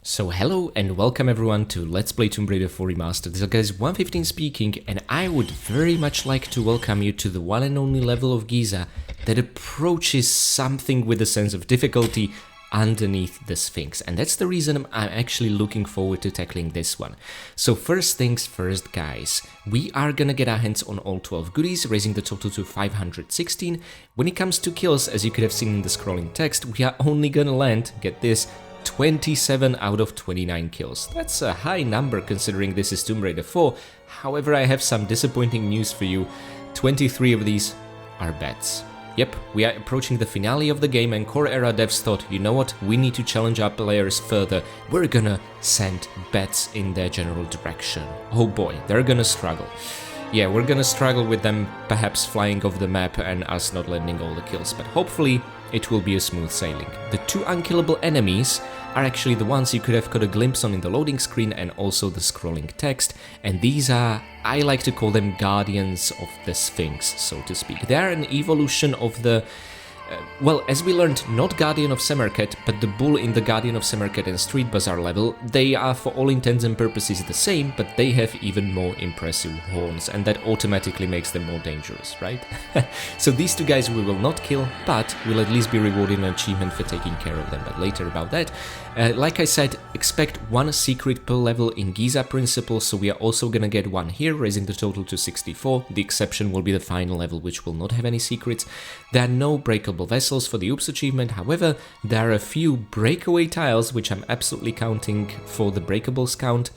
So hello and welcome everyone to Let's Play Tomb Raider 4 Remastered. This is guys 115 speaking, and I would very much like to welcome you to the one and only level of Giza that approaches something with a sense of difficulty underneath the Sphinx, and that's the reason I'm actually looking forward to tackling this one. So first things first guys, we are gonna get our hands on all 12 goodies, raising the total to 516. When it comes to kills, as you could have seen in the scrolling text, we are only gonna land, get this, 27 out of 29 kills. That's a high number considering this is Tomb Raider 4, however I have some disappointing news for you. 23 of these are bats. Yep, we are approaching the finale of the game and core era devs thought, you know what, we need to challenge our players further, we're gonna send bats in their general direction. Oh boy, they're gonna struggle. Yeah, we're gonna struggle with them perhaps flying off the map and us not landing all the kills, but hopefully it will be a smooth sailing. The two unkillable enemies are actually the ones you could have got a glimpse on in the loading screen and also the scrolling text, and these are, I like to call them Guardians of the Sphinx, so to speak. They are an evolution of the well, as we learned, not Guardian of Samarkand, but the bull in the Guardian of Samarkand and Street Bazaar level. They are for all intents and purposes the same, but they have even more impressive horns, and that automatically makes them more dangerous, right? So these two guys we will not kill, but will at least be rewarded an achievement for taking care of them, but later about that. Like I said, expect one secret per level in Giza principle, so we are also gonna get one here, raising the total to 64. The exception will be the final level, which will not have any secrets. There are no breakable vessels for the Oops achievement, however, there are a few breakaway tiles, which I'm absolutely counting for the Breakables count.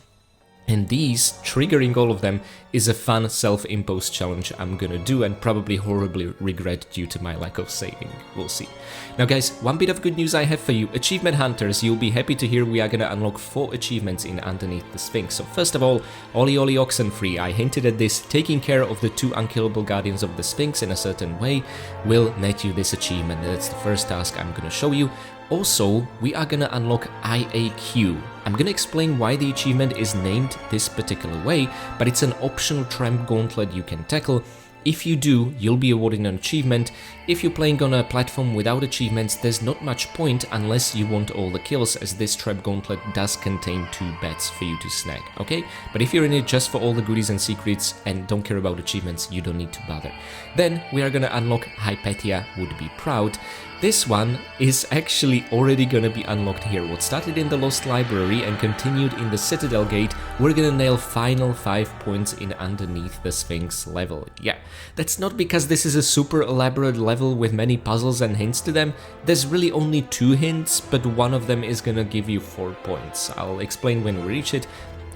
And these, triggering all of them, is a fun self-imposed challenge I'm gonna do and probably horribly regret due to my lack of saving. We'll see. Now guys, one bit of good news I have for you. Achievement Hunters, you'll be happy to hear we are gonna unlock 4 achievements in Underneath the Sphinx. So first of all, Olly Oxen free. I hinted at this. Taking care of the 2 unkillable Guardians of the Sphinx in a certain way will net you this achievement. That's the first task I'm gonna show you. Also, we are gonna unlock IAQ. I'm gonna explain why the achievement is named this particular way, but it's an optional trap gauntlet you can tackle. If you do, you'll be awarded an achievement. If you're playing on a platform without achievements, there's not much point unless you want all the kills, as this trap gauntlet does contain 2 bats for you to snag, okay? But if you're in it just for all the goodies and secrets and don't care about achievements, you don't need to bother. Then we are gonna unlock Hypatia Would Be Proud. This one is actually already gonna be unlocked here. What started in the Lost Library and continued in the Citadel Gate, we're gonna nail final 5 points in Underneath the Sphinx level. Yeah, that's not because this is a super elaborate level with many puzzles and hints to them. There's really only 2 hints, but one of them is gonna give you 4 points. I'll explain when we reach it.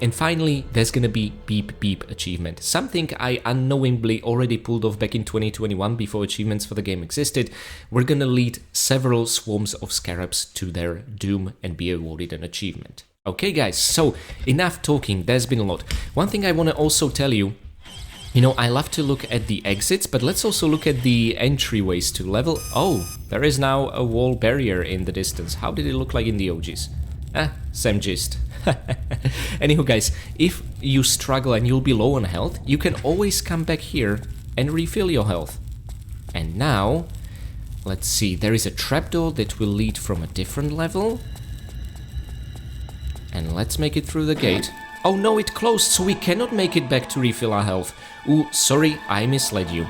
And finally, there's gonna be Beep Beep achievement, something I unknowingly already pulled off back in 2021 before achievements for the game existed. We're gonna lead several swarms of scarabs to their doom and be awarded an achievement. Okay guys, so enough talking, there's been a lot. One thing I wanna also tell you, you know, I love to look at the exits, but let's also look at the entryways to level. Oh, there is now a wall barrier in the distance. How did it look like in the OGs? Same gist. Anywho guys, if you struggle and you'll be low on health, you can always come back here and refill your health. And now, let's see, there is a trapdoor that will lead from a different level. And let's make it through the gate. Oh no, it closed, so we cannot make it back to refill our health. Ooh, sorry, I misled you.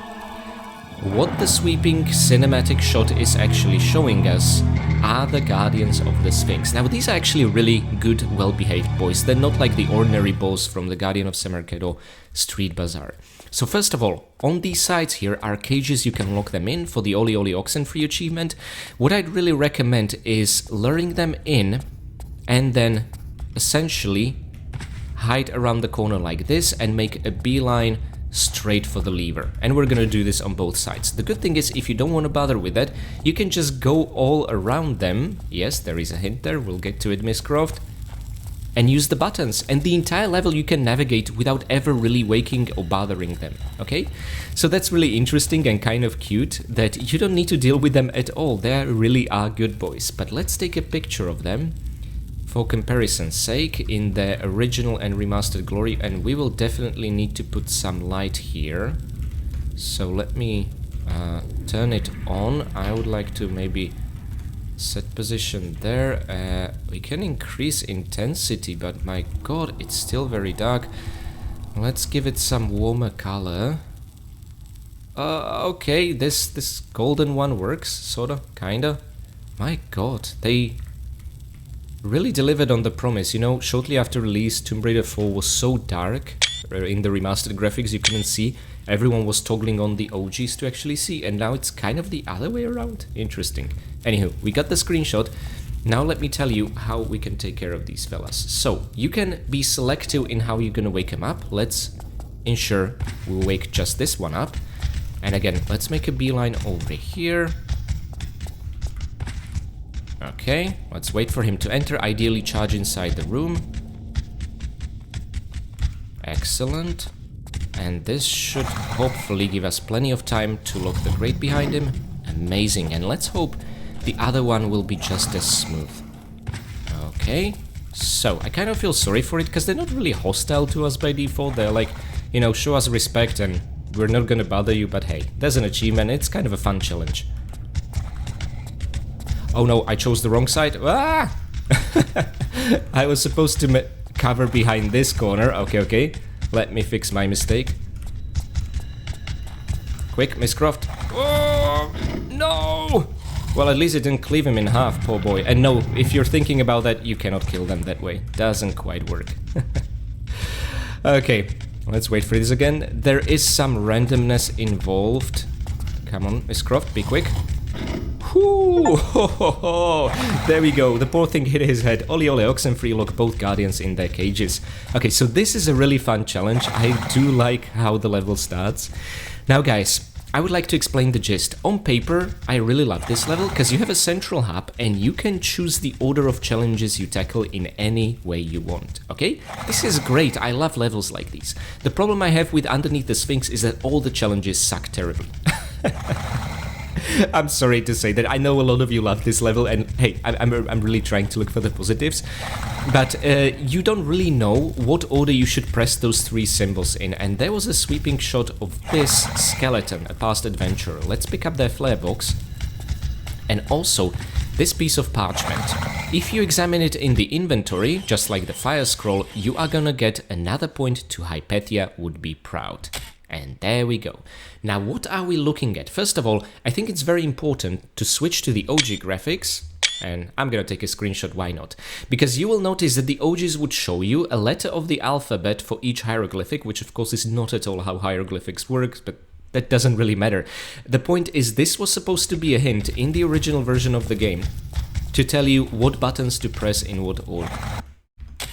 What the sweeping cinematic shot is actually showing us are the Guardians of the Sphinx. Now these are actually really good, well-behaved boys. They're not like the ordinary boss from the Guardian of Samarkand or Street Bazaar. So first of all, on these sides here are cages you can lock them in for the Olly Oxen free achievement. What I'd really recommend is luring them in and then essentially hide around the corner like this and make a beeline straight for the lever, and we're gonna do this on both sides. The good thing is, if you don't want to bother with that, you can just go all around them. Yes, there is a hint there, we'll get to it, Miss Croft, and use the buttons, and the entire level you can navigate without ever really waking or bothering them, okay? So that's really interesting and kind of cute that you don't need to deal with them at all. They really are good boys. But let's take a picture of them for comparison's sake in the original and remastered glory, and we will definitely need to put some light here. So let me turn it on. I would like to maybe Set position there. We can increase intensity, but my god, it's still very dark. Let's give it some warmer color. Okay, this golden one works, sorta, kinda. My god, they really delivered on the promise. You know, shortly after release, Tomb Raider 4 was so dark in the remastered graphics you couldn't see. Everyone was toggling on the OGs to actually see, and now it's kind of the other way around. Interesting. Anywho, we got the screenshot. Now let me tell you how we can take care of these fellas. So, you can be selective in how you're gonna wake them up. Let's ensure we'll wake just this one up. And again, let's make a beeline over here. Okay, let's wait for him to enter, ideally charge inside the room. Excellent. And this should hopefully give us plenty of time to lock the grate behind him. Amazing, and let's hope the other one will be just as smooth. Okay, so I kind of feel sorry for it, because they're not really hostile to us by default. They're like, you know, show us respect and we're not gonna bother you, but hey, there's an achievement, it's kind of a fun challenge. Oh no, I chose the wrong side. Ah! I was supposed to cover behind this corner. Okay. Let me fix my mistake. Quick, Miss Croft. Oh, no! Well, at least it didn't cleave him in half, poor boy. And no, if you're thinking about that, you cannot kill them that way. Doesn't quite work. Okay, let's wait for this again. There is some randomness involved. Come on, Miss Croft, be quick. Whoo! Ho, ho, ho. There we go. The poor thing hit his head. Olly, Olly, Oxen free lock both guardians in their cages. Okay, so this is a really fun challenge. I do like how the level starts. Now, guys, I would like to explain the gist. On paper, I really love this level because you have a central hub and you can choose the order of challenges you tackle in any way you want, okay? This is great. I love levels like these. The problem I have with Underneath the Sphinx is that all the challenges suck terribly. I'm sorry to say that. I know a lot of you love this level, and hey, I'm really trying to look for the positives, but you don't really know what order you should press those three symbols in, and there was a sweeping shot of this skeleton, a past adventurer. Let's pick up their flare box, and also this piece of parchment. If you examine it in the inventory, just like the fire scroll, you are gonna get another point to Hypatia would be proud. And there we go. Now, what are we looking at? First of all, I think it's very important to switch to the OG graphics, and I'm gonna take a screenshot, why not? Because you will notice that the OGs would show you a letter of the alphabet for each hieroglyphic, which of course is not at all how hieroglyphics works, but that doesn't really matter. The point is, this was supposed to be a hint in the original version of the game to tell you what buttons to press in what order.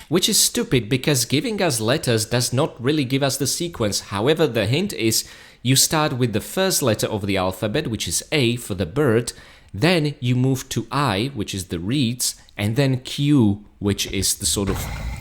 Which is stupid, because giving us letters does not really give us the sequence. However, the hint is you start with the first letter of the alphabet, which is A for the bird, then you move to I, which is the reeds, and then Q, which is the sort of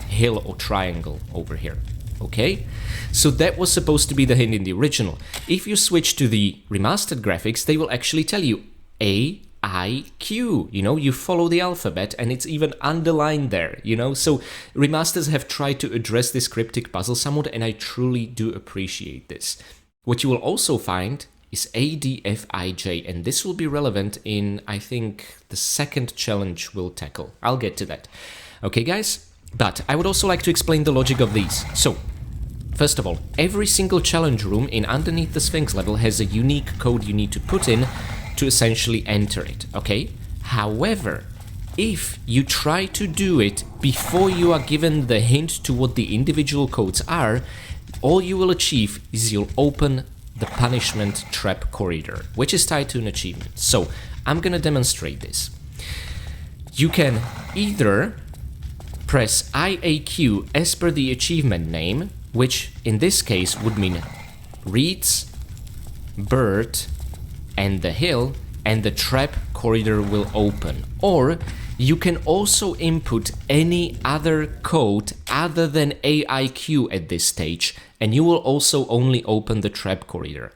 hill or triangle over here. Okay? So that was supposed to be the hint in the original. If you switch to the remastered graphics, they will actually tell you AIQ, you know, you follow the alphabet and it's even underlined there, you know, so remasters have tried to address this cryptic puzzle somewhat, and I truly do appreciate this. What you will also find is ADFIJ, and this will be relevant in, I think, the second challenge we'll tackle. I'll get to that. Okay, guys? But I would also like to explain the logic of these. So, first of all, every single challenge room in Underneath the Sphinx level has a unique code you need to put in to essentially enter it, okay? However, if you try to do it before you are given the hint to what the individual codes are, all you will achieve is you'll open the punishment trap corridor, which is tied to an achievement. So, I'm gonna demonstrate this. You can either press IAQ as per the achievement name, which in this case would mean reeds, bird, and the hill, and the trap corridor will open. Or you can also input any other code other than AIQ at this stage, and you will also only open the trap corridor.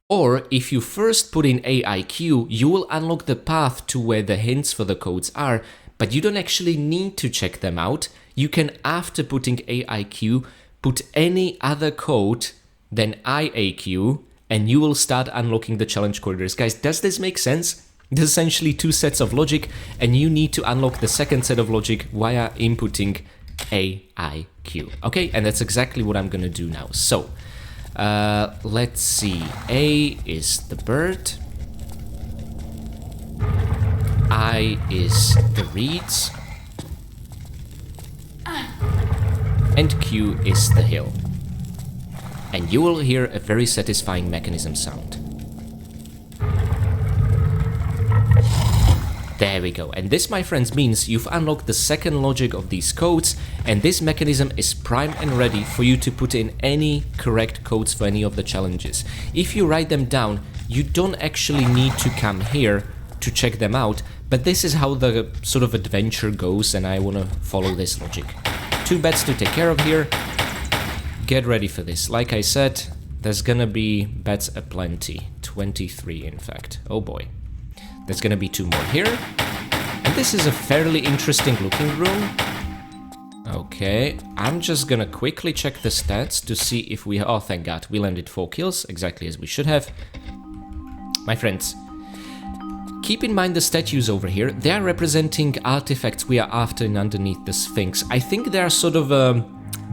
Or if you first put in AIQ, you will unlock the path to where the hints for the codes are, but you don't actually need to check them out. You can, after putting AIQ, put any other code than IAQ, and you will start unlocking the challenge corridors. Guys, does this make sense? There's essentially 2 sets of logic, and you need to unlock the second set of logic via inputting AIQ. Okay, and that's exactly what I'm gonna do now. So, let's see. A is the bird. I is the reeds. And Q is the hill. And you will hear a very satisfying mechanism sound. There we go. And this, my friends, means you've unlocked the second logic of these codes, and this mechanism is primed and ready for you to put in any correct codes for any of the challenges. If you write them down, you don't actually need to come here to check them out, but this is how the sort of adventure goes, and I want to follow this logic. 2 bets to take care of here. Get ready for this. Like I said, there's gonna be bets aplenty. 23, in fact. Oh boy. There's gonna be 2 more here. And this is a fairly interesting looking room. Okay, I'm just gonna quickly check the stats to see if we... Oh, thank God, we landed 4 kills, exactly as we should have. My friends, keep in mind the statues over here. They are representing artifacts we are after in underneath the Sphinx. I think they are sort of a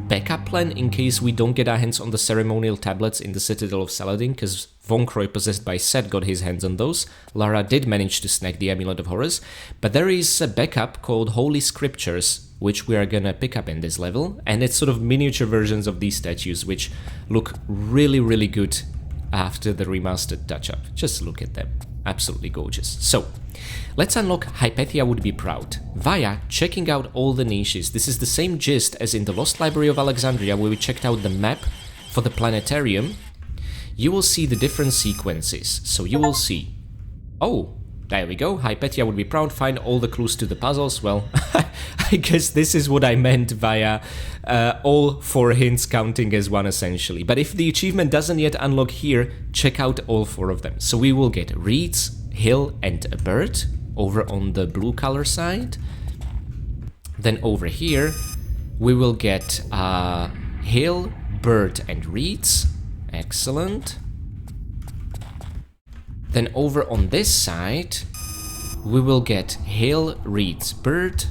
backup plan in case we don't get our hands on the ceremonial tablets in the Citadel of Saladin, because Von Croy, possessed by Set, got his hands on those. Lara did manage to snag the Amulet of Horrors, but there is a backup called Holy Scriptures, which we are gonna pick up in this level, and it's sort of miniature versions of these statues, which look really, really good after the remastered touch-up. Just look at them. Absolutely gorgeous. So, let's unlock Hypatia Would Be Proud via checking out all the niches. This is the same gist as in the Lost Library of Alexandria, where we checked out the map for the planetarium. You will see the different sequences. So you will see... Oh, there we go. Hypatia Would Be Proud. Find all the clues to the puzzles. Well, I guess this is what I meant via all 4 hints counting as one, essentially. But if the achievement doesn't yet unlock here, check out all 4 of them. So we will get reeds, hill, and a bird over on the blue color side. Then over here, we will get hill, bird, and reeds. Excellent. Then over on this side, we will get hill, reeds, bird.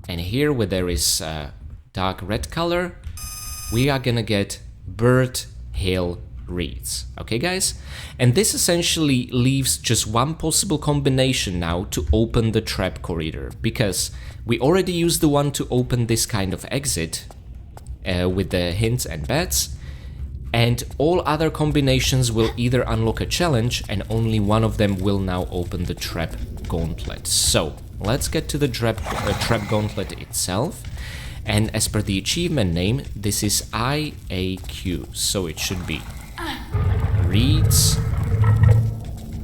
And here where there is dark red color, we are gonna get bird, hill, reeds. Okay, guys? And this essentially leaves just one possible combination now to open the trap corridor, because we already used the one to open this kind of exit with the hints and bets, and all other combinations will either unlock a challenge, and only one of them will now open the trap gauntlet. So let's get to the trap gauntlet itself. And as per the achievement name, this is IAQ, so it should be reeds,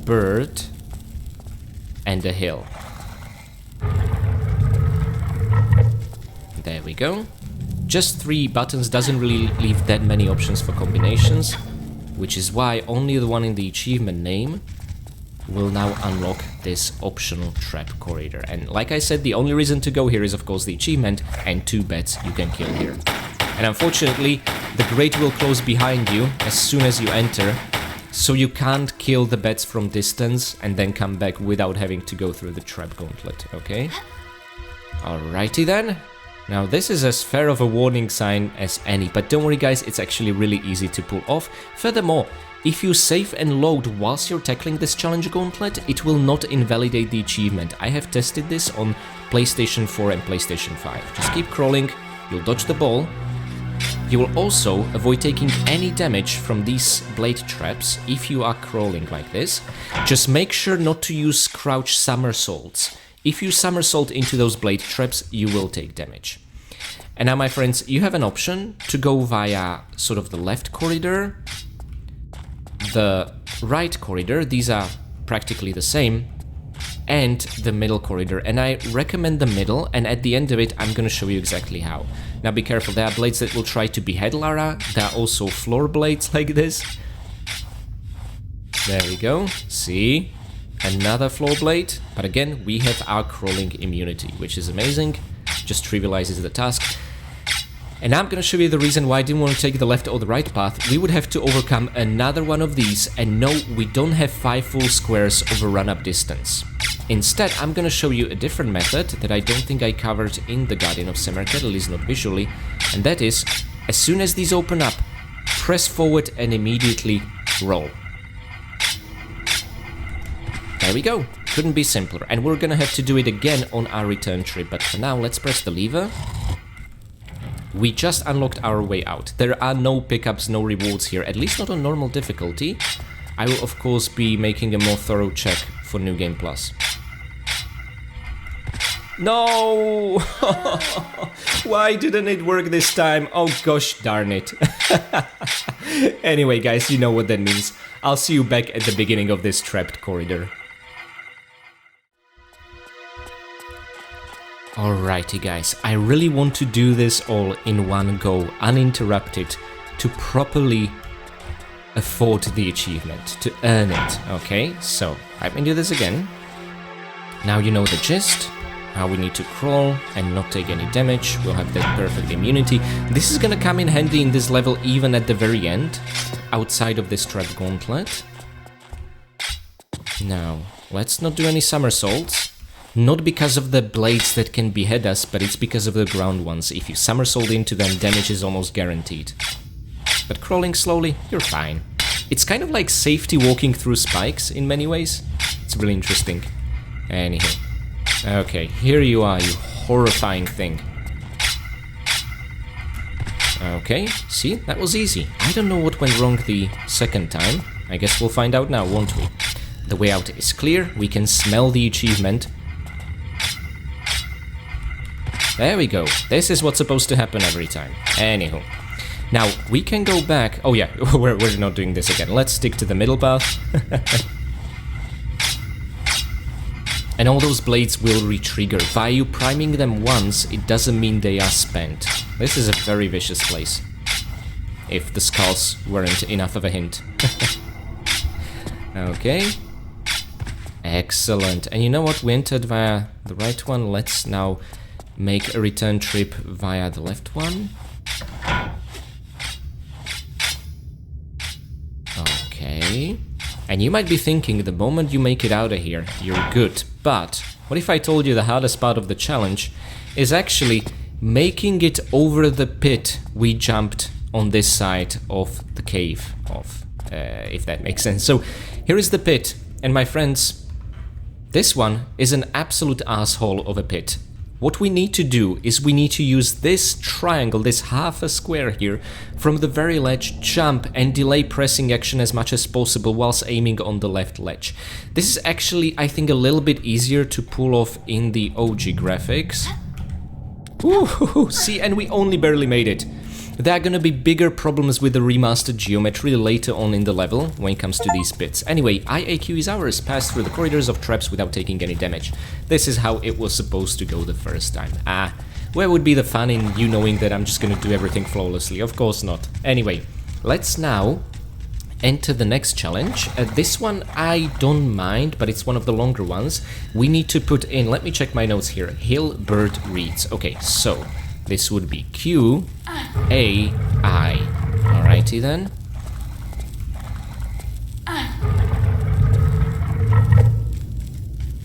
bird, and a hill. There we go. Just 3 buttons doesn't really leave that many options for combinations, which is why only the one in the achievement name will now unlock this optional trap corridor. And like I said, the only reason to go here is of course the achievement and 2 bets you can kill here. And unfortunately, the grate will close behind you as soon as you enter, so you can't kill the bets from distance and then come back without having to go through the trap gauntlet, okay? Alrighty then. Now this is as fair of a warning sign as any, but don't worry guys, it's actually really easy to pull off. Furthermore, if you save and load whilst you're tackling this challenge gauntlet, it will not invalidate the achievement. I have tested this on PlayStation 4 and PlayStation 5. Just keep crawling, you'll dodge the ball. You will also avoid taking any damage from these blade traps if you are crawling like this. Just make sure not to use crouch somersaults. If you somersault into those blade traps, you will take damage. And now, my friends, you have an option to go via sort of the left corridor, the right corridor, these are practically the same, and the middle corridor. And I recommend the middle, and at the end of it, I'm gonna show you exactly how. Now be careful, there are blades that will try to behead Lara, there are also floor blades like this. There we go, see? Another floor blade, but again, we have our crawling immunity, which is amazing, just trivializes the task. And I'm gonna show you the reason why I didn't want to take the left or the right path. We would have to overcome another one of these, and no, we don't have 5 full squares of a run-up distance. Instead, I'm gonna show you a different method that I don't think I covered in the Guardian of Samarkand, at least not visually, and that is, as soon as these open up, press forward and immediately roll. There we go. Couldn't be simpler. And we're gonna have to do it again on our return trip, but for now, let's press the lever. We just unlocked our way out. There are no pickups, no rewards here, at least not on normal difficulty. I will of course be making a more thorough check for New Game Plus. No! Why didn't it work this time? Oh gosh darn it. Anyway guys, you know what that means. I'll see you back at the beginning of this trapped corridor. Alrighty guys, I really want to do this all in one go, uninterrupted, to properly afford the achievement, to earn it, okay? So, let me do this again. Now you know the gist, how we need to crawl and not take any damage, we'll have that perfect immunity. This is gonna come in handy in this level even at the very end, outside of this Trap Gauntlet. Now, let's not do any somersaults. Not because of the blades that can behead us, but it's because of the ground ones. If you somersault into them, damage is almost guaranteed. But crawling slowly, you're fine. It's kind of like safety walking through spikes in many ways. It's really interesting. Anyhow. Okay, here you are, you horrifying thing. Okay, see, that was easy. I don't know what went wrong the second time. I guess we'll find out now, won't we? The way out is clear, we can smell the achievement. There we go. This is what's supposed to happen every time. Anywho. Now, we can go back... Oh yeah, we're not doing this again. Let's stick to the middle path. And all those blades will re-trigger. By you priming them once, it doesn't mean they are spent. This is a very vicious place. If the skulls weren't enough of a hint. Okay. Excellent. And you know what? We entered via the right one. Let's now make a return trip via the left one. Okay. And you might be thinking the moment you make it out of here, you're good. But what if I told you the hardest part of the challenge is actually making it over the pit we jumped on this side of the cave, if that makes sense. So here is the pit, and my friends, this one is an absolute asshole of a pit. What we need to do is we need to use this triangle, this half a square here, from the very ledge, jump and delay pressing action as much as possible whilst aiming on the left ledge. This is actually, I think, a little bit easier to pull off in the OG graphics. Ooh, see, and we only barely made it. There are gonna be bigger problems with the remastered geometry later on in the level when it comes to these bits. Anyway, IAQ is ours, pass through the corridors of traps without taking any damage. This is how it was supposed to go the first time. Where would be the fun in you knowing that I'm just gonna do everything flawlessly? Of course not. Anyway, let's now enter the next challenge. This one I don't mind, but it's one of the longer ones. We need to put in, let me check my notes here, Hill Bird Reeds. Okay, so this would be QAI. Alrighty then.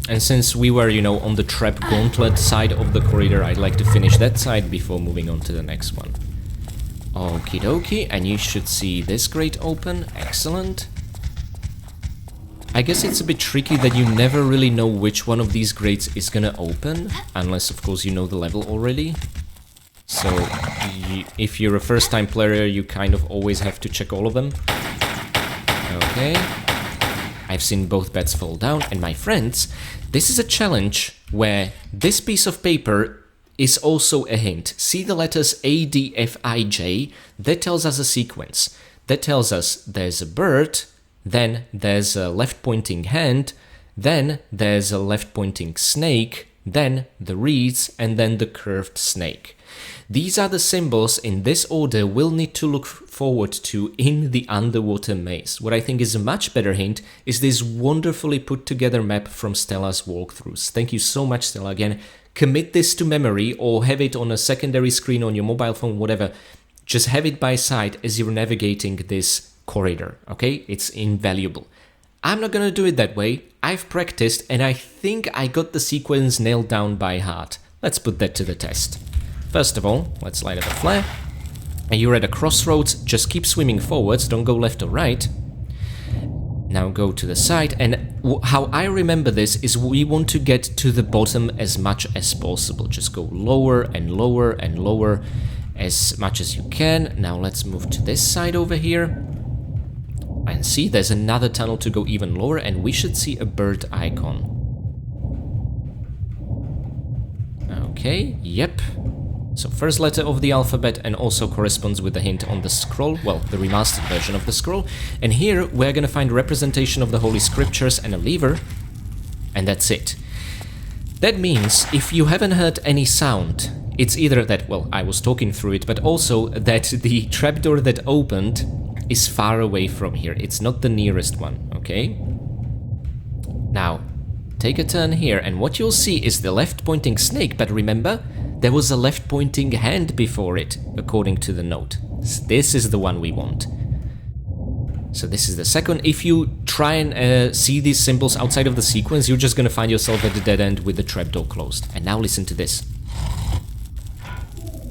And since we were, you know, on the Trap Gauntlet side of the corridor, I'd like to finish that side before moving on to the next one. Okie dokie, and you should see this grate open. Excellent. I guess it's a bit tricky that you never really know which one of these grates is gonna open, unless of course you know the level already. So, if you're a first-time player, you kind of always have to check all of them. Okay. I've seen both beds fall down, and my friends, this is a challenge where this piece of paper is also a hint. See the letters A, D, F, I, J? That tells us a sequence. That tells us there's a bird, then there's a left-pointing hand, then there's a left-pointing snake, then the reeds, and then the curved snake. These are the symbols in this order we'll need to look forward to in the underwater maze. What I think is a much better hint is this wonderfully put together map from Stella's walkthroughs. Thank you so much, Stella, again. commit this to memory or have it on a secondary screen on your mobile phone, whatever. Just have it by side as you're navigating this corridor, okay? It's invaluable. I'm not gonna do it that way. I've practiced and I think I got the sequence nailed down by heart. Let's put that to the test. First of all, let's light up a flare. And you're at a crossroads, just keep swimming forwards, don't go left or right. Now go to the side, and how I remember this is we want to get to the bottom as much as possible. Just go lower and lower and lower as much as you can. Now let's move to this side over here. And see, there's another tunnel to go even lower, and we should see a bird icon. Okay, yep. So first letter of the alphabet and also corresponds with the hint on the scroll, well, the remastered version of the scroll. And here we're gonna find representation of the Holy Scriptures and a lever, and that's it. That means if you haven't heard any sound, it's either that, well, I was talking through it, but also that the trapdoor that opened is far away from here. It's not the nearest one, okay? Now, take a turn here, and what you'll see is the left-pointing snake, but remember, there was a left-pointing hand before it, according to the note. This is the one we want. So this is the second. If you try and see these symbols outside of the sequence, you're just gonna find yourself at the dead end with the trapdoor closed. And now listen to this.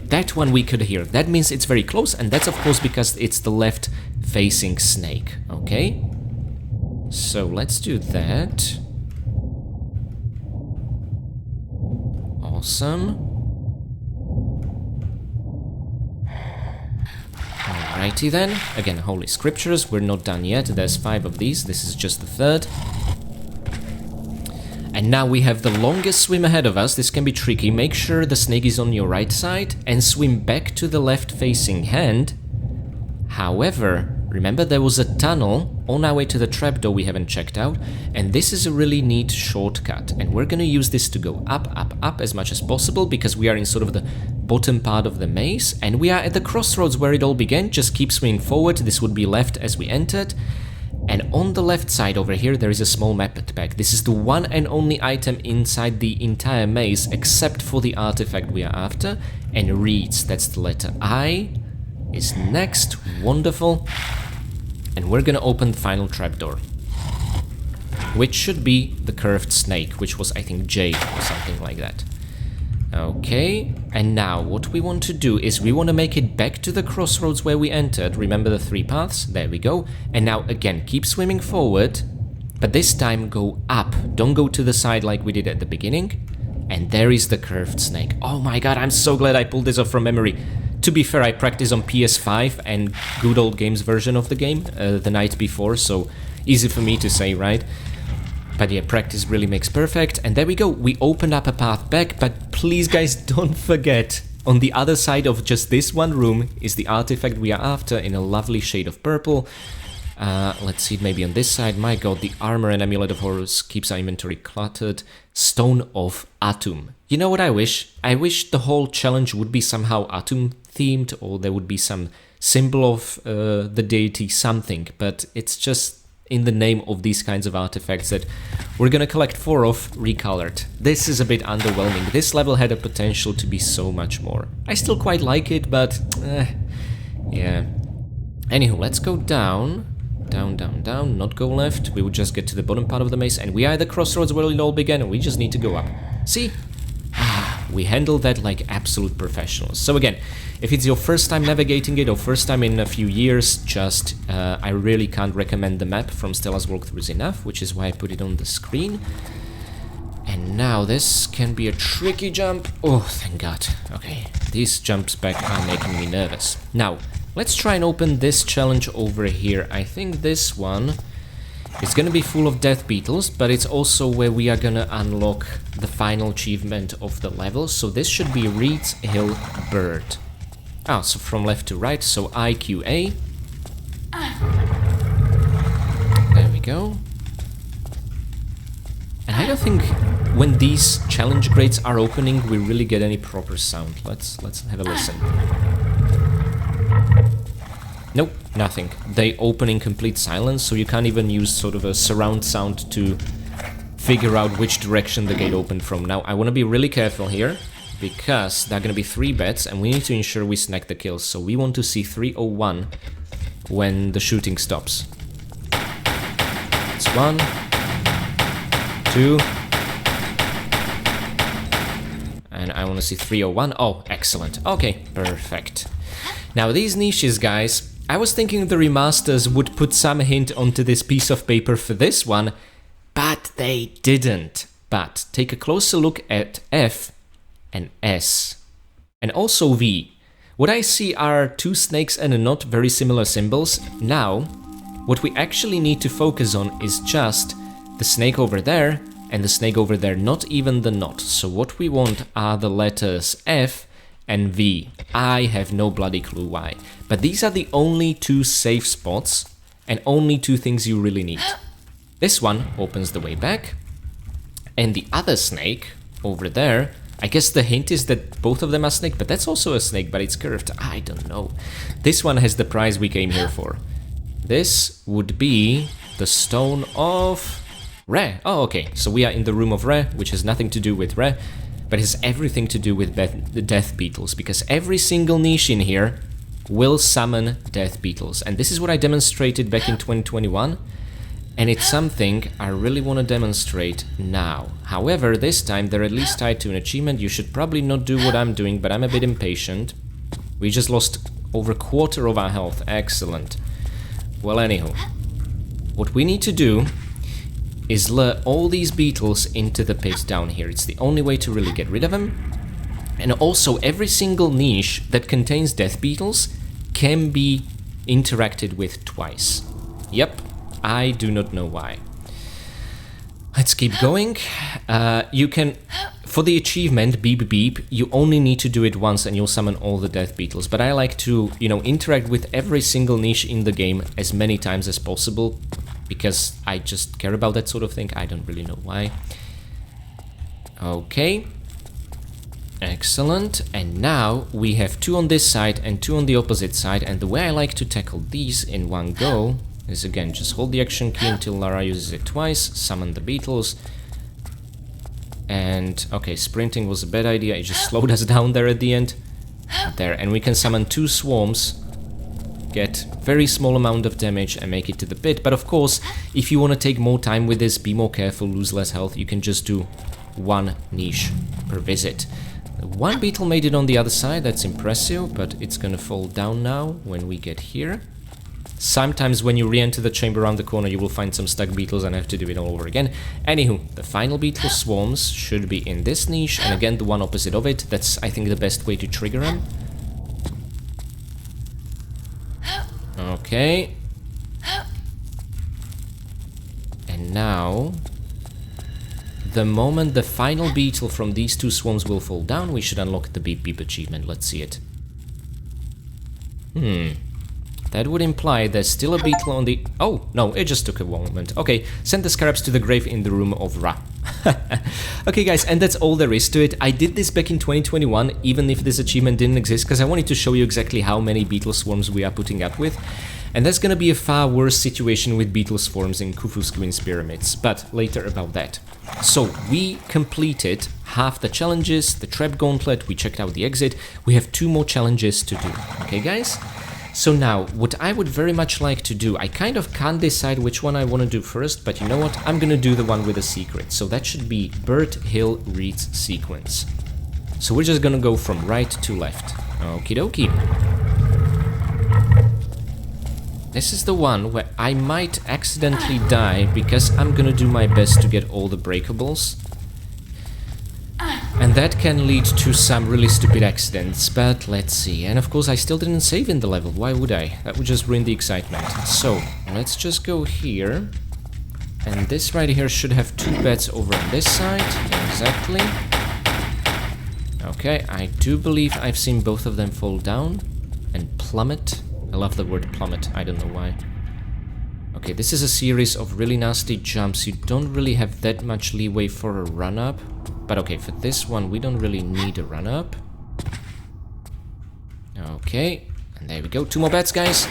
That one we could hear. That means it's very close, and that's of course because it's the left-facing snake, okay? So let's do that. Awesome. Alrighty then. Again, Holy Scriptures, we're not done yet. There's 5 of these. This is just the third. And now we have the longest swim ahead of us. This can be tricky. Make sure the snake is on your right side and swim back to the left-facing hand. However, remember there was a tunnel on our way to the trapdoor we haven't checked out, and this is a really neat shortcut, and we're gonna use this to go up, up, up as much as possible because we are in sort of the bottom part of the maze, and we are at the crossroads where it all began. Just keep swinging forward. This would be left as we entered. And on the left side over here, there is a small map at the back. This is the one and only item inside the entire maze, except for the artifact we are after, and reads, that's the letter I, is next. Wonderful. And we're gonna open the final trapdoor, which should be the curved snake, which was, I think, J or something like that. Okay, and now what we want to do is we want to make it back to the crossroads where we entered. Remember the 3 paths? There we go. And now again, keep swimming forward, but this time go up. Don't go to the side like we did at the beginning. And there is the curved snake. Oh my god, I'm so glad I pulled this off from memory. To be fair, I practiced on PS5 and good old games version of the game the night before, so easy for me to say, right? But yeah, practice really makes perfect. And there we go, we opened up a path back, but please guys don't forget, on the other side of just this one room is the artifact we are after in a lovely shade of purple. Let's see it maybe on this side. My god, the armor and amulet of Horus keeps our inventory cluttered. Stone of Atum. You know what I wish? I wish the whole challenge would be somehow Atum themed, or there would be some symbol of the deity, something, but it's just in the name of these kinds of artifacts that we're gonna collect 4 of, recolored. This is a bit underwhelming. This level had a potential to be so much more. I still quite like it, but yeah. Anywho, let's go down. Down, down, down, not go left. We would just get to the bottom part of the maze, and we are at the crossroads where it all began, and we just need to go up. See? We handle that like absolute professionals. So again, if it's your first time navigating it or first time in a few years, just I really can't recommend the map from Stella's walkthroughs enough, which is why I put it on the screen. And now this can be a tricky jump. Oh, thank god. Okay, these jumps back are making me nervous. Now, let's try and open this challenge over here. I think this one is gonna be full of death beetles, but it's also where we are gonna unlock the final achievement of the level. So this should be Reed's Hill Bird. Ah, so from left to right, so IQA. There we go. And I don't think when these challenge grades are opening, we really get any proper sound. Let's have a listen. Nope, nothing. They open in complete silence, so you can't even use sort of a surround sound to figure out which direction the gate opened from. Now, I want to be really careful here, because there are going to be 3 bets, and we need to ensure we snag the kills. So we want to see 301 when the shooting stops. It's 1, 2, and I want to see 301. Oh, excellent. Okay, perfect. Now, these niches, guys, I was thinking the remasters would put some hint onto this piece of paper for this one, but they didn't. But take a closer look at F and S, and also V. What I see are 2 snakes and a knot, very similar symbols. Now, what we actually need to focus on is just the snake over there and the snake over there, not even the knot. So what we want are the letters F and V. I have no bloody clue why. But these are the only 2 safe spots and only 2 things you really need. This one opens the way back, and the other snake over there, I guess the hint is that both of them are snake, but that's also a snake, but it's curved. I don't know. This one has the prize we came here for. This would be the Stone of Re. Oh, okay. So we are in the room of Re, which has nothing to do with Re, but has everything to do with the death beetles, because every single niche in here will summon death beetles. And this is what I demonstrated back in 2021. And it's something I really want to demonstrate now. However, this time they're at least tied to an achievement. You should probably not do what I'm doing, but I'm a bit impatient. We just lost over a quarter of our health. Excellent. Well, anywho, what we need to do is lure all these beetles into the pit down here. It's the only way to really get rid of them. And also, every single niche that contains death beetles can be interacted with twice. Yep. I do not know why. Let's keep going. You can, for the achievement, beep beep, you only need to do it once and you'll summon all the death beetles. But I like to, interact with every single niche in the game as many times as possible, because I just care about that sort of thing. I don't really know why. Okay. Excellent. And now we have 2 on this side and 2 on the opposite side. And the way I like to tackle these in one go is, again, just hold the action key until Lara uses it twice, summon the beetles. And, okay, sprinting was a bad idea, it just slowed us down there at the end. There, and we can summon 2 swarms, get very small amount of damage and make it to the pit. But of course, if you want to take more time with this, be more careful, lose less health, you can just do 1 niche per visit. 1 beetle made it on the other side, that's impressive, but it's gonna fall down now when we get here. Sometimes when you re-enter the chamber around the corner, you will find some stuck beetles and have to do it all over again. Anywho, the final beetle swarms should be in this niche, and again the one opposite of it. That's, I think, the best way to trigger them. Okay. And now, the moment the final beetle from these 2 swarms will fall down, we should unlock the beep beep achievement. Let's see it. That would imply there's still a beetle on the... Oh, no, it just took a moment. Okay, send the scarabs to the grave in the room of Ra. Okay, guys, and that's all there is to it. I did this back in 2021, even if this achievement didn't exist, because I wanted to show you exactly how many beetle swarms we are putting up with. And that's gonna be a far worse situation with beetle swarms in Khufu's Queen's Pyramids, but later about that. So, we completed half the challenges, the Trap Gauntlet, we checked out the exit. We have 2 more challenges to do. Okay, guys? So now, what I would very much like to do, I kind of can't decide which one I want to do first, but you know what, I'm gonna do the one with a secret. So that should be Bird Hill Reeds sequence. So we're just gonna go from right to left. Okie dokie. This is the one where I might accidentally die, because I'm gonna do my best to get all the breakables. And that can lead to some really stupid accidents, but let's see. And of course I still didn't save in the level, why would I? That would just ruin the excitement. So, let's just go here. And this right here should have 2 beds over on this side, exactly. Okay, I do believe I've seen both of them fall down and plummet. I love the word plummet, I don't know why. Okay, this is a series of really nasty jumps. You don't really have that much leeway for a run-up. But okay, for this one, we don't really need a run-up. Okay, and there we go. 2 more bets, guys.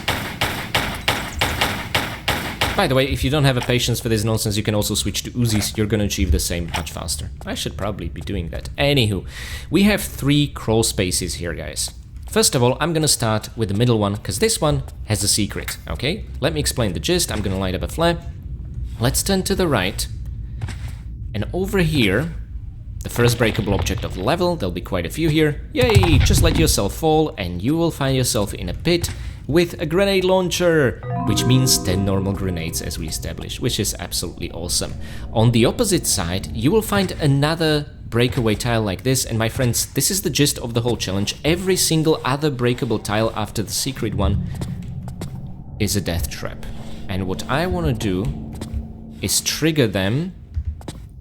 By the way, if you don't have a patience for this nonsense, you can also switch to Uzis. You're gonna achieve the same much faster. I should probably be doing that. Anywho, we have 3 crawl spaces here, guys. First of all, I'm gonna start with the middle one, because this one has a secret, okay? Let me explain the gist. I'm gonna light up a flare. Let's turn to the right. And over here, the first breakable object of the level, there'll be quite a few here. Yay! Just let yourself fall, and you will find yourself in a pit with a grenade launcher, which means 10 normal grenades as we established, which is absolutely awesome. On the opposite side, you will find another breakaway tile like this, and my friends, this is the gist of the whole challenge. Every single other breakable tile after the secret one is a death trap. And what I want to do is trigger them.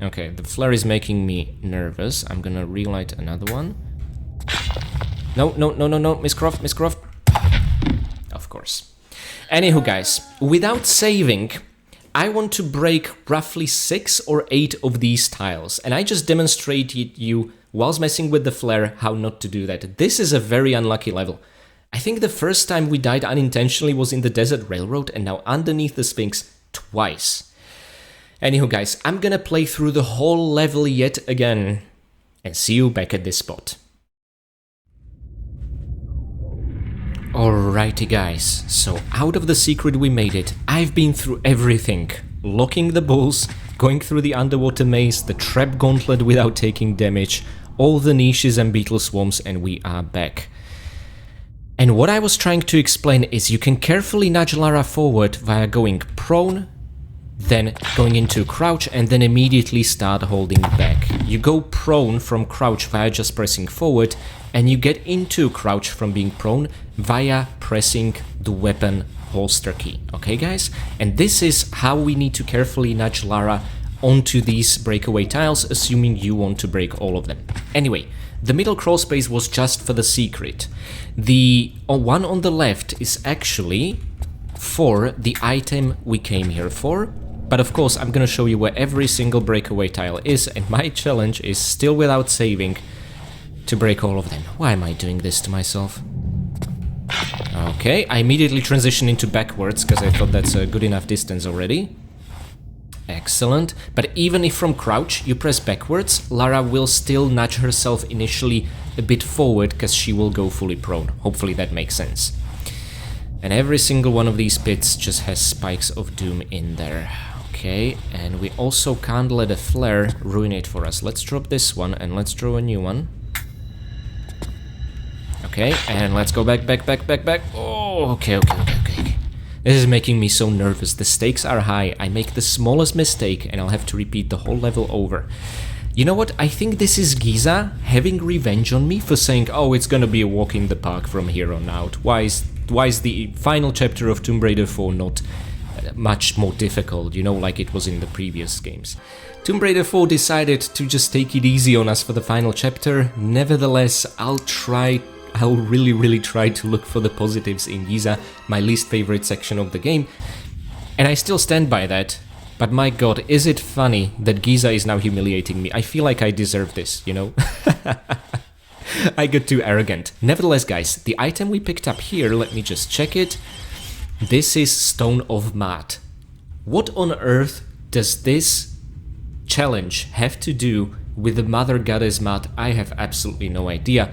Okay, the flare is making me nervous. I'm gonna relight another one. No, Miss Croft, Miss Croft. Of course. Anywho, guys, without saving, I want to break roughly 6 or 8 of these tiles, and I just demonstrated you, whilst messing with the flare, how not to do that. This is a very unlucky level. I think the first time we died unintentionally was in the Desert Railroad, and now underneath the Sphinx twice. Anywho, guys, I'm gonna play through the whole level yet again, and see you back at this spot. Alrighty guys, so out of the secret we made it. I've been through everything. Locking the bulls, going through the underwater maze, the trap gauntlet without taking damage, all the niches and beetle swarms, and we are back. And what I was trying to explain is you can carefully nudge Lara forward via going prone, then going into crouch, and then immediately start holding back. You go prone from crouch via just pressing forward, and you get into crouch from being prone via pressing the weapon holster key. Okay guys? And this is how we need to carefully nudge Lara onto these breakaway tiles, assuming you want to break all of them. Anyway, the middle crawl space was just for the secret. The one on the left is actually for the item we came here for. But of course, I'm gonna show you where every single breakaway tile is, and my challenge is still without saving to break all of them. Why am I doing this to myself? Okay, I immediately transition into backwards, because I thought that's a good enough distance already. Excellent. But even if from crouch you press backwards, Lara will still nudge herself initially a bit forward, because she will go fully prone. Hopefully that makes sense. And every single one of these pits just has spikes of doom in there. Okay, and we also can't let a flare ruin it for us. Let's drop this one and let's draw a new one. Okay, and let's go back. Oh, okay. This is making me so nervous. The stakes are high. I make the smallest mistake and I'll have to repeat the whole level over. You know what? I think this is Giza having revenge on me for saying, oh, it's gonna be a walk in the park from here on out. Why is the final chapter of Tomb Raider 4 not much more difficult, you know, like it was in the previous games? Tomb Raider 4 decided to just take it easy on us for the final chapter. Nevertheless, I'll really try to look for the positives in Giza, my least favorite section of the game. And I still stand by that. But my god, is it funny that Giza is now humiliating me? I feel like I deserve this, you know? I got too arrogant. Nevertheless, guys, the item we picked up here, let me just check it. This is Stone of Maat. What on earth does this challenge have to do with the mother goddess Maat? I have absolutely no idea.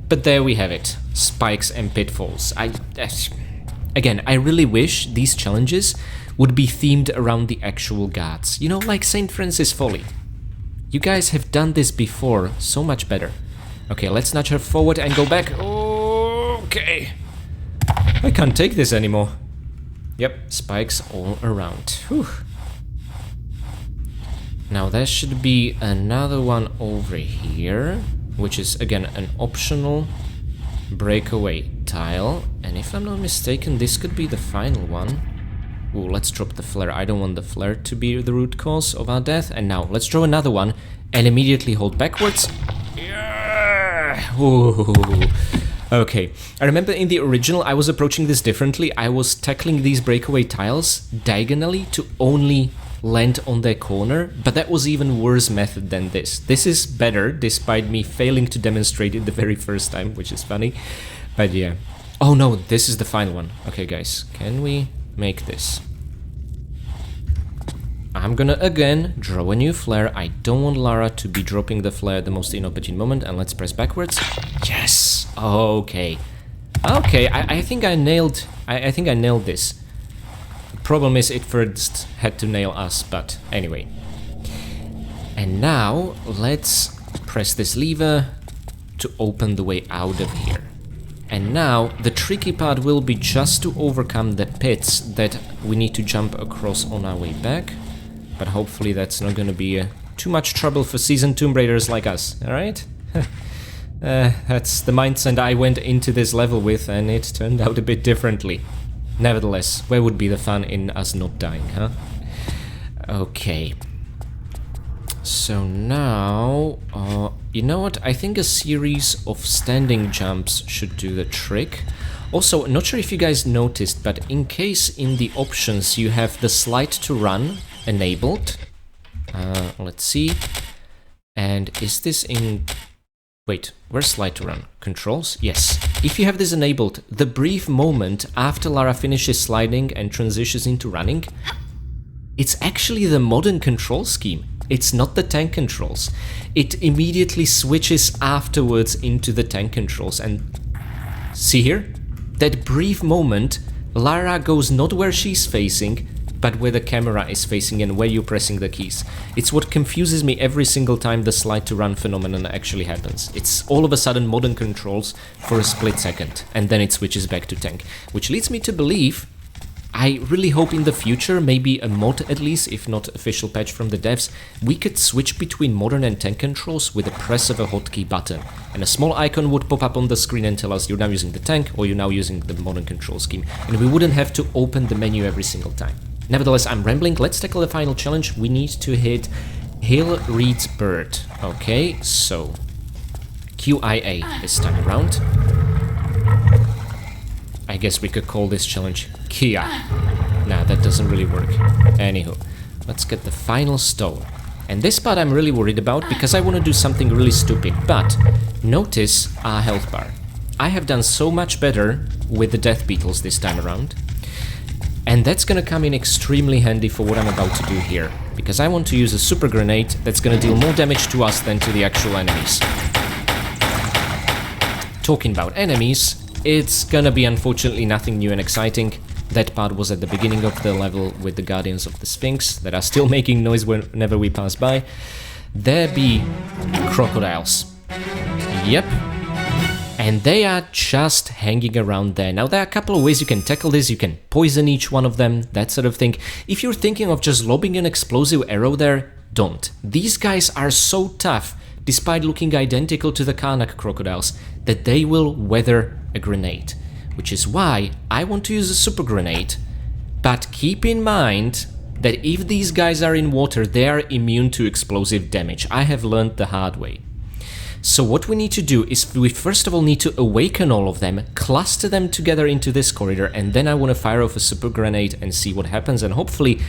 But there we have it. Spikes and pitfalls. Again, I really wish these challenges would be themed around the actual gods. You know, like St. Francis Folly. You guys have done this before, so much better. Okay, let's nudge her forward and go back. Okay. I can't take this anymore. Yep, spikes all around. Whew. Now there should be another one over here, which is again an optional breakaway tile. And if I'm not mistaken, this could be the final one. Ooh, let's drop the flare. I don't want the flare to be the root cause of our death. And now let's draw another one and immediately hold backwards. Yeah! Ooh. Okay, I remember in the original I was approaching this differently. I was tackling these breakaway tiles diagonally to only land on their corner, but that was even worse method than this. This is better, despite me failing to demonstrate it the very first time, which is funny. But yeah. Oh no, this is the final one. Okay guys, can we make this? I'm gonna again draw a new flare. I don't want Lara to be dropping the flare at the most inopportune moment. And let's press backwards. Yes! Okay. Okay, I think I nailed... I think I nailed this. The problem is it first had to nail us, but anyway. And now, let's press this lever to open the way out of here. And now, the tricky part will be just to overcome the pits that we need to jump across on our way back. But hopefully that's not gonna be too much trouble for seasoned Tomb Raiders like us, alright? That's the mindset I went into this level with, and it turned out a bit differently. Nevertheless, where would be the fun in us not dying, huh? Okay. So now, you know what? I think a series of standing jumps should do the trick. Also, not sure if you guys noticed, but in case in the options you have the slide to run enabled. Let's see. And is this in... Wait, where's slide to run? Controls? Yes. If you have this enabled, the brief moment after Lara finishes sliding and transitions into running, it's actually the modern control scheme. It's not the tank controls. It immediately switches afterwards into the tank controls. And see here? That brief moment, Lara goes not where she's facing, but where the camera is facing and where you're pressing the keys. It's what confuses me every single time the slide to run phenomenon actually happens. It's all of a sudden modern controls for a split second, and then it switches back to tank. Which leads me to believe, I really hope in the future, maybe a mod at least, if not official patch from the devs, we could switch between modern and tank controls with a press of a hotkey button. And a small icon would pop up on the screen and tell us you're now using the tank or you're now using the modern control scheme. And we wouldn't have to open the menu every single time. Nevertheless, I'm rambling. Let's tackle the final challenge. We need to hit Hill Reed's Bird. Okay, so QIA this time around. I guess we could call this challenge Kia. Nah, that doesn't really work. Anywho, let's get the final stone. And this part I'm really worried about because I want to do something really stupid. But notice our health bar. I have done so much better with the death beetles this time around. And that's gonna come in extremely handy for what I'm about to do here. Because I want to use a super grenade that's gonna deal more damage to us than to the actual enemies. Talking about enemies, it's gonna be unfortunately nothing new and exciting. That part was at the beginning of the level with the Guardians of the Sphinx that are still making noise whenever we pass by. There be crocodiles. Yep. And they are just hanging around there. Now, there are a couple of ways you can tackle this. You can poison each one of them, that sort of thing. If you're thinking of just lobbing an explosive arrow there, don't. These guys are so tough, despite looking identical to the Karnak crocodiles, that they will weather a grenade. Which is why I want to use a super grenade. But keep in mind that if these guys are in water, they are immune to explosive damage. I have learned the hard way. So what we need to do is we first of all need to awaken all of them, cluster them together into this corridor, and then I want to fire off a super grenade and see what happens, and hopefully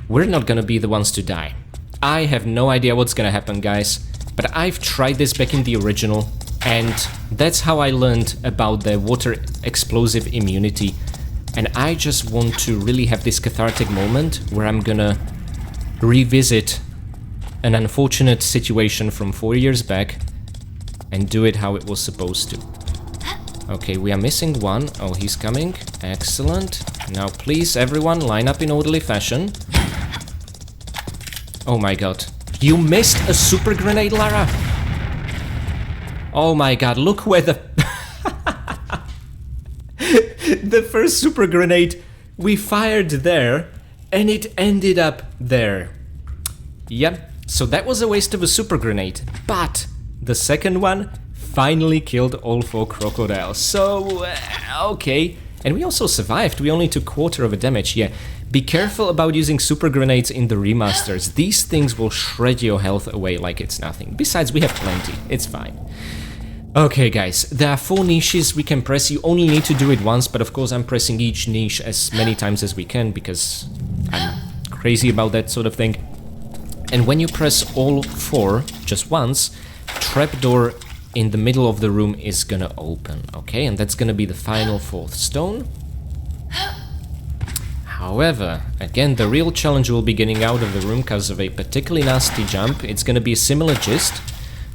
we're not gonna be the ones to die. I have no idea what's gonna happen, guys, but I've tried this back in the original, and that's how I learned about the water explosive immunity, and I just want to really have this cathartic moment where I'm gonna revisit an unfortunate situation from 4 years back and do it how it was supposed to. Okay, we are missing one. Oh, he's coming. Excellent. Now please, everyone, line up in orderly fashion. Oh my god. You missed a super grenade, Lara? Oh my god, look where the... the first super grenade we fired there, and it ended up there. Yep, so that was a waste of a super grenade, but the second one finally killed all 4 crocodiles. So, okay. And we also survived. We only took quarter of a damage. Yeah, be careful about using super grenades in the remasters. These things will shred your health away like it's nothing. Besides, we have plenty. It's fine. Okay, guys, there are 4 niches we can press. You only need to do it once, but of course I'm pressing each niche as many times as we can because I'm crazy about that sort of thing. And when you press all 4 just once, trapdoor in the middle of the room is gonna open, okay? And that's gonna be the final 4th stone. However, again, the real challenge will be getting out of the room because of a particularly nasty jump. It's going to be a similar gist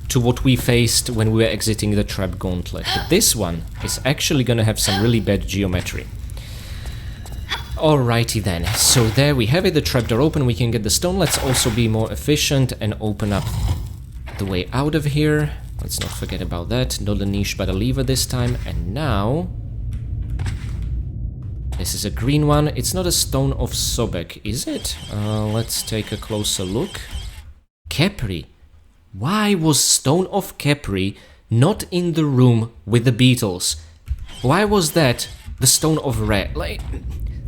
to what we faced when we were exiting the Trap Gauntlet. But this one is actually going to have some really bad geometry. Alrighty then, so there we have it, the trapdoor open, we can get the stone. Let's also be more efficient and open up the way out of here. Let's not forget about that. Not a niche but a lever this time. And now... this is a green one. It's not a Stone of Sobek, is it? Let's take a closer look. Khepri. Why was Stone of Khepri not in the room with the beetles? Why was that the Stone of Re? Like...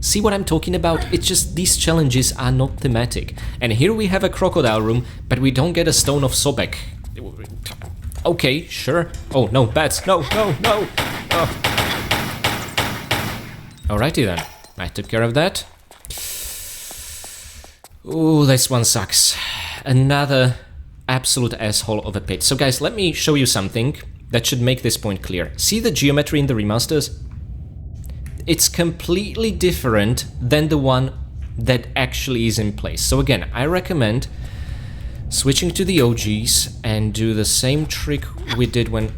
see what I'm talking about? It's just these challenges are not thematic. And here we have a crocodile room, but we don't get a Stone of Sobek. Okay, sure. Oh, no, bats. No, no, no. Oh. Alrighty then. I took care of that. Ooh, this one sucks. Another absolute asshole of a pit. So guys, let me show you something that should make this point clear. See the geometry in the remasters? It's completely different than the one that actually is in place. So again, I recommend switching to the OGs and do the same trick we did when...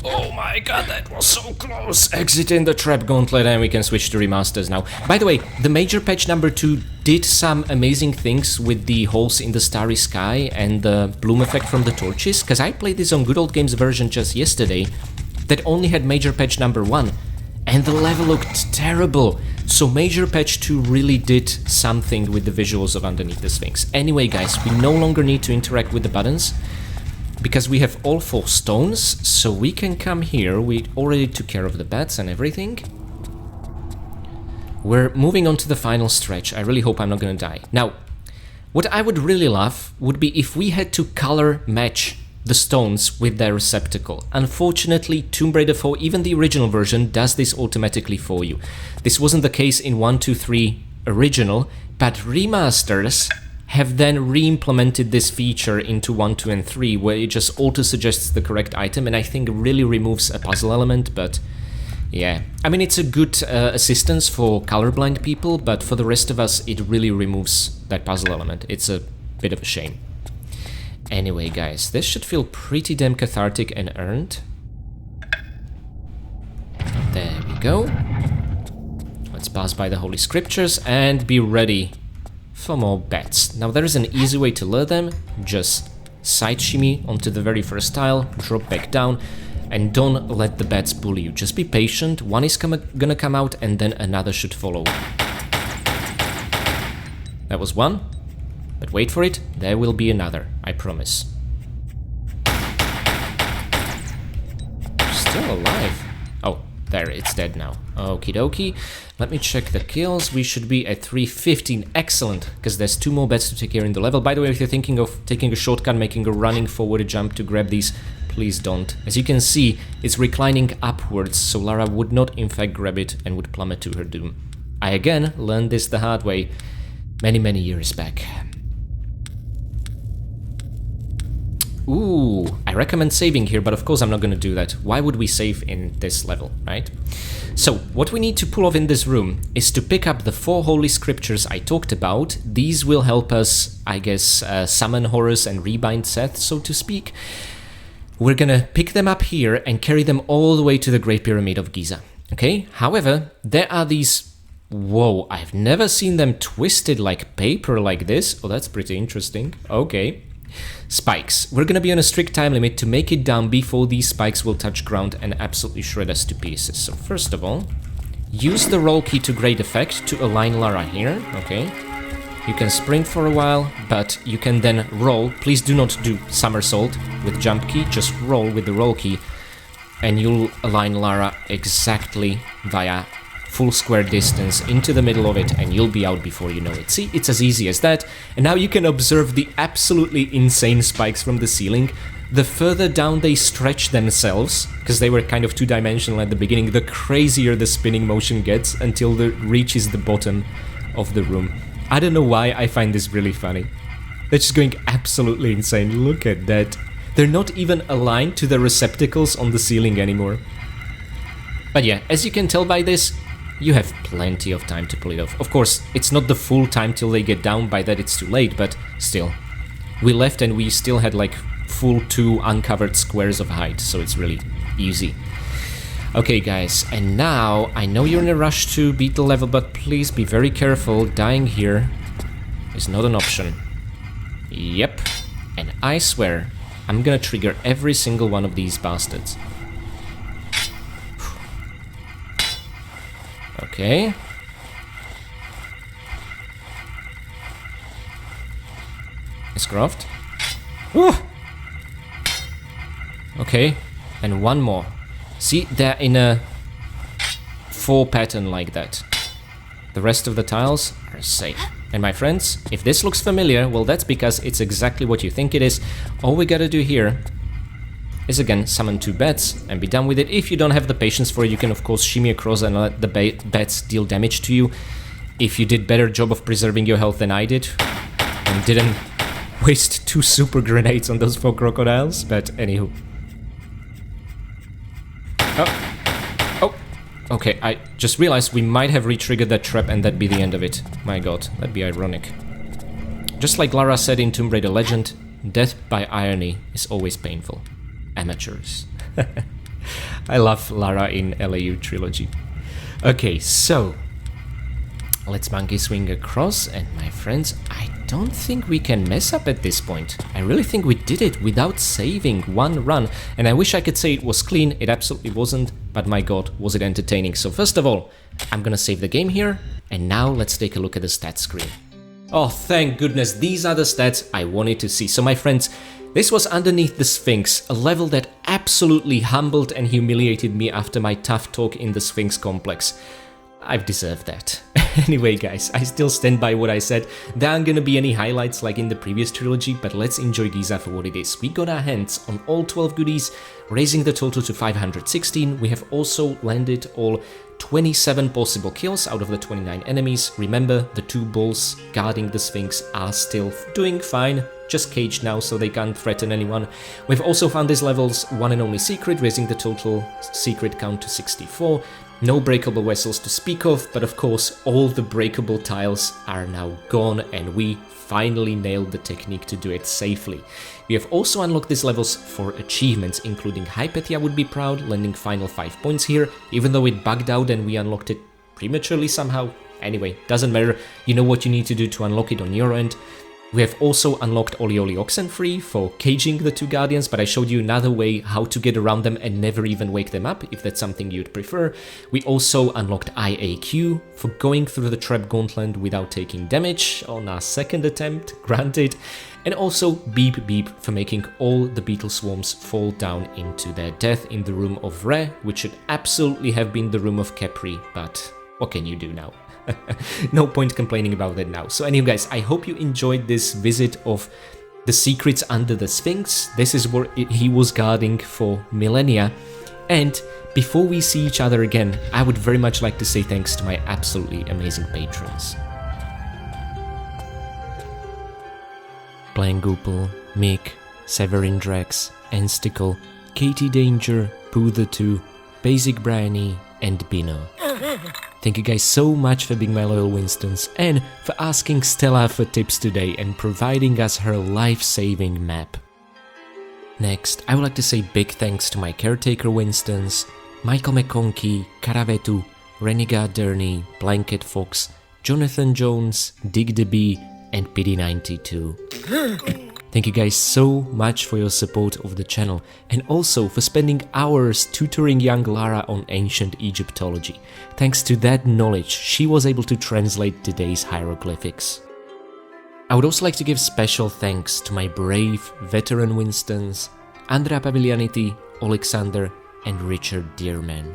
oh my god, that was so close! Exiting the Trap Gauntlet, and we can switch to remasters now. By the way, the major patch number 2 did some amazing things with the holes in the starry sky and the bloom effect from the torches, because I played this on Good Old Games version just yesterday that only had major patch number 1. And the level looked terrible, so major patch 2 really did something with the visuals of underneath the Sphinx. Anyway guys, we no longer need to interact with the buttons, because we have all 4 stones, so we can come here. We already took care of the bats and everything. We're moving on to the final stretch. I really hope I'm not gonna die. Now, what I would really love would be if we had to color match the stones with their receptacle. Unfortunately, Tomb Raider 4, even the original version, does this automatically for you. This wasn't the case in 1, 2, 3 original, but remasters have then re-implemented this feature into 1, 2, and 3, where it just auto-suggests the correct item, and I think really removes a puzzle element, but yeah. I mean, it's a good assistance for colorblind people, but for the rest of us, it really removes that puzzle element. It's a bit of a shame. Anyway, guys, this should feel pretty damn cathartic and earned. There we go. Let's pass by the Holy Scriptures and be ready for more bats. Now, there is an easy way to lure them. Just side shimmy onto the very first tile, drop back down, and don't let the bats bully you. Just be patient. One is gonna come out, and then another should follow. That was one. But wait for it, there will be another, I promise. Still alive. Oh, there, it's dead now. Okie dokie. Let me check the kills. We should be at 315. Excellent, because there's 2 more bets to take here in the level. By the way, if you're thinking of taking a shortcut, making a running forward jump to grab these, please don't. As you can see, it's reclining upwards, so Lara would not in fact grab it and would plummet to her doom. I again learned this the hard way many years back. Ooh, I recommend saving here, but of course I'm not gonna do that. Why would we save in this level, right? So, what we need to pull off in this room is to pick up the 4 Holy Scriptures I talked about. These will help us, I guess, summon Horus and rebind Seth, so to speak. We're gonna pick them up here and carry them all the way to the Great Pyramid of Giza, okay? However, there are these... whoa, I've never seen them twisted like paper like this. Oh, that's pretty interesting. Okay. Spikes. We're gonna be on a strict time limit to make it down before these spikes will touch ground and absolutely shred us to pieces. So first of all, use the roll key to great effect to align Lara here, okay? You can sprint for a while, but you can then roll. Please do not do somersault with jump key, just roll with the roll key, and you'll align Lara exactly via full square distance into the middle of it, and you'll be out before you know it. See, it's as easy as that. And now you can observe the absolutely insane spikes from the ceiling. The further down they stretch themselves, because they were kind of 2-dimensional at the beginning, the crazier the spinning motion gets until it reaches the bottom of the room. I don't know why I find this really funny. They're just going absolutely insane. Look at that. They're not even aligned to the receptacles on the ceiling anymore. But yeah, as you can tell by this, you have plenty of time to pull it off. Of course, it's not the full time till they get down, by that it's too late, but still. We left and we still had like full 2 uncovered squares of height, so it's really easy. Okay guys, and now, I know you're in a rush to beat the level, but please be very careful, dying here is not an option. Yep, and I swear, I'm gonna trigger every single one of these bastards. Okay. Miss Croft. Woo! Okay, and one more. See, they're in a 4 pattern like that. The rest of the tiles are safe. And my friends, if this looks familiar, well, that's because it's exactly what you think it is. All we gotta do here is again summon 2 bats and be done with it. If you don't have the patience for it, you can of course shimmy across and let the bats deal damage to you. If you did better job of preserving your health than I did, and didn't waste 2 super grenades on those 4 crocodiles, but anywho. Oh, okay, I just realized we might have re-triggered that trap and that'd be the end of it. My god, that'd be ironic. Just like Lara said in Tomb Raider Legend, death by irony is always painful. Amateurs. I love Lara in LAU Trilogy. Okay, so let's monkey swing across, and my friends, I don't think we can mess up at this point. I really think we did it without saving one run, and I wish I could say it was clean, it absolutely wasn't, but my god, was it entertaining. So first of all, I'm gonna save the game here, and now let's take a look at the stats screen. Oh, thank goodness, these are the stats I wanted to see. So my friends, this was underneath the Sphinx, a level that absolutely humbled and humiliated me after my tough talk in the Sphinx complex. I've deserved that. Anyway guys, I still stand by what I said. There aren't gonna be any highlights like in the previous trilogy, but let's enjoy Giza for what it is. We got our hands on all 12 goodies, raising the total to 516. We have also landed all 27 possible kills out of the 29 enemies. Remember, the 2 bulls guarding the Sphinx are still doing fine, just caged now so they can't threaten anyone. We've also found this level's one and only secret, raising the total secret count to 64. No breakable vessels to speak of, but of course all the breakable tiles are now gone and we finally nailed the technique to do it safely. We have also unlocked these levels for achievements, including Hypatia would be proud, landing final 5 points here, even though it bugged out and we unlocked it prematurely somehow. Anyway, doesn't matter, you know what you need to do to unlock it on your end. We have also unlocked Olly Oxen free for caging the 2 guardians, but I showed you another way how to get around them and never even wake them up, if that's something you'd prefer. We also unlocked IAQ for going through the Trap Gauntlet without taking damage on our 2nd attempt, granted. And also Beep Beep for making all the beetle swarms fall down into their death in the room of Re, which should absolutely have been the room of Khepri, but what can you do now? No point complaining about that now. So anyway guys, I hope you enjoyed this visit of the secrets under the Sphinx. This is where he was guarding for millennia. And before we see each other again, I would very much like to say thanks to my absolutely amazing patrons. Blangoopel, Mick, Severin Drax, Ensticle, Katie Danger, Pooh the 2, Basic Bryony, and Bino. Thank you guys so much for being my loyal Winstons and for asking Stella for tips today and providing us her life-saving map. Next, I would like to say big thanks to my caretaker Winstons, Michael McConkey, Caravetu, Renegade Durney, Blanket Fox, Jonathan Jones, Dig the Bee, and PD92. Thank you guys so much for your support of the channel and also for spending hours tutoring young Lara on ancient Egyptology. Thanks to that knowledge, she was able to translate today's hieroglyphics. I would also like to give special thanks to my brave veteran Winstons, Andrea Paviglianiti, Alexander, and Richard Dearman.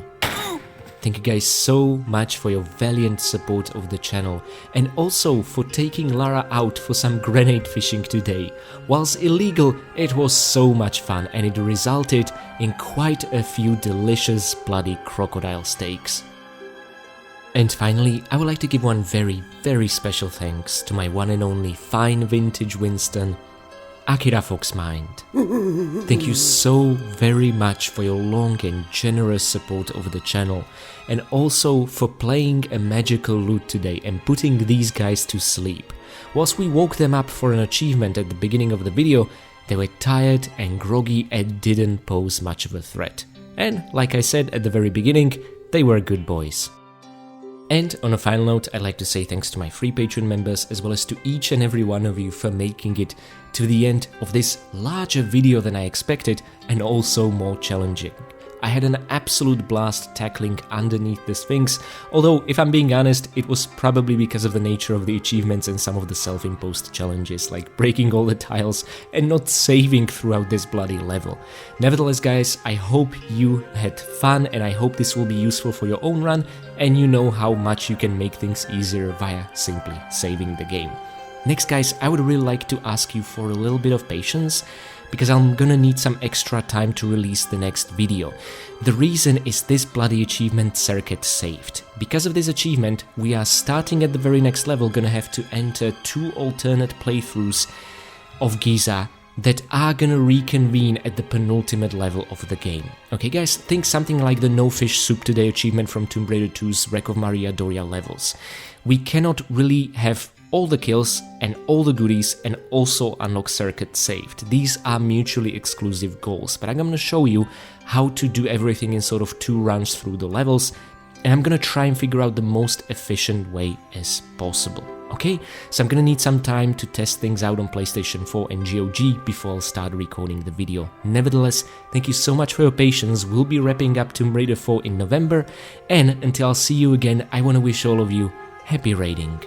Thank you guys so much for your valiant support of the channel and also for taking Lara out for some grenade fishing today. Whilst illegal, it was so much fun and it resulted in quite a few delicious bloody crocodile steaks. And finally, I would like to give one very, very special thanks to my one and only fine vintage Winston, Akira Foxmind. Thank you so very much for your long and generous support of the channel, and also for playing a magical loot today and putting these guys to sleep. Whilst we woke them up for an achievement at the beginning of the video, they were tired and groggy and didn't pose much of a threat. And like I said at the very beginning, they were good boys. And on a final note, I'd like to say thanks to my free Patreon members, as well as to each and every one of you for making it to the end of this larger video than I expected, and also more challenging. I had an absolute blast tackling underneath the Sphinx, although if I'm being honest, it was probably because of the nature of the achievements and some of the self-imposed challenges, like breaking all the tiles and not saving throughout this bloody level. Nevertheless guys, I hope you had fun, and I hope this will be useful for your own run, and you know how much you can make things easier via simply saving the game. Next guys, I would really like to ask you for a little bit of patience, because I'm gonna need some extra time to release the next video. The reason is this bloody achievement circuit saved. Because of this achievement, we are starting at the very next level, gonna have to enter 2 alternate playthroughs of Giza that are gonna reconvene at the penultimate level of the game. Okay guys, think something like the No Fish Soup Today achievement from Tomb Raider 2's Wreck of Maria Doria levels. We cannot really have all the kills and all the goodies and also unlock circuit saved. These are mutually exclusive goals, but I'm gonna show you how to do everything in sort of 2 runs through the levels, and I'm gonna try and figure out the most efficient way as possible. Okay, so I'm gonna need some time to test things out on PlayStation 4 and GOG before I'll start recording the video. Nevertheless, thank you so much for your patience. We'll be wrapping up Tomb Raider 4 in November, and until I'll see you again, I wanna wish all of you happy raiding.